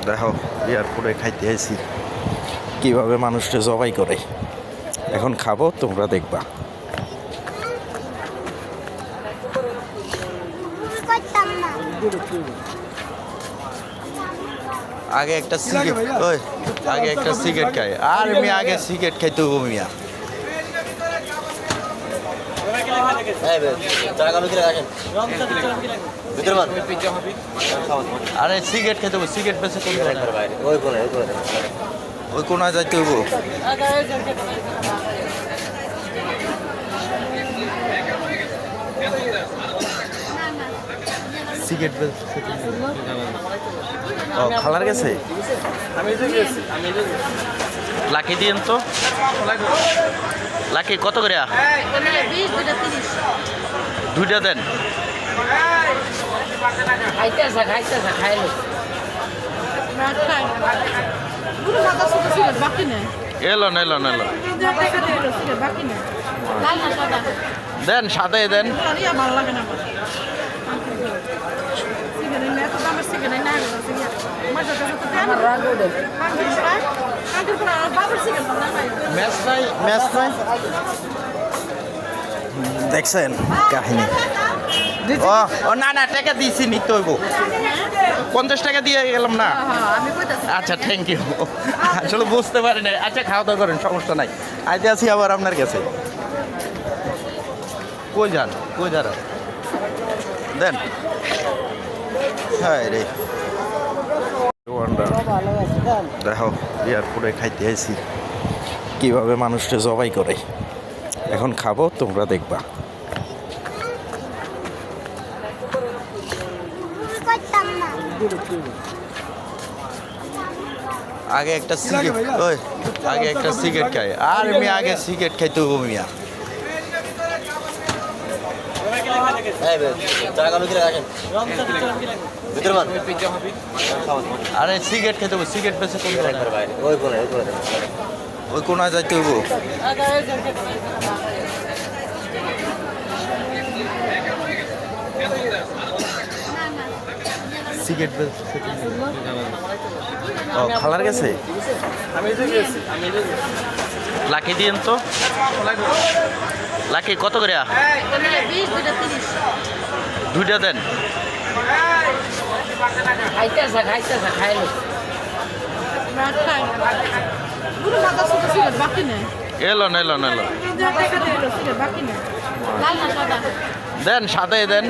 দেখো এয়ারপোর্টে খাইতে আইছি কিভাবে মানুষটা জবাই করে। এখন খাবো, তোমরা দেখবা। আগে একটা সিগারেট খাই, আর আমি আগে সিগারেট খাইতে হবো মিয়া। আরে সিগারেট খেতে হবো, সিগারেট বেঁচে ওই কোনায় যাইতে হবো। সিগারেট ও খালার গেছে, লাকি দিন তো। লাকি কত করে? দুইটা দেন। এলো দেন, সাথে দেন। দেখছেন কাহিনী? ও না না, টাকা দিয়েছি, নিতে হইব। 50 টাকা দিয়ে গেলাম না। আচ্ছা, থ্যাংক ইউ। আসলে বুঝতে পারি না। আচ্ছা, খাওয়া দাওয়া করেন, সমস্যা নাই। আইতে আছি আবার আপনার কাছে। কই যান দেন। হ্যাঁ রে, দেখো এয়ারপোর্টে খাইতে আইছি কিভাবে মানুষটা জবাই করে। এখন খাবো, তোমরা দেখবা। আগে একটা সিগারেট খাই, আর আমি আগে সিগারেট খাইতে হবো মিয়া। আরে সিগারেট খেতে হবো, সিগারেট বেঁচে ওই কোনায় যাইতে হবো। সিগারেট ও খালার গেছে, লাকি দিন তো। লাকি কত করে? দুইটা দেন। এলো দেন, সাথে দেন।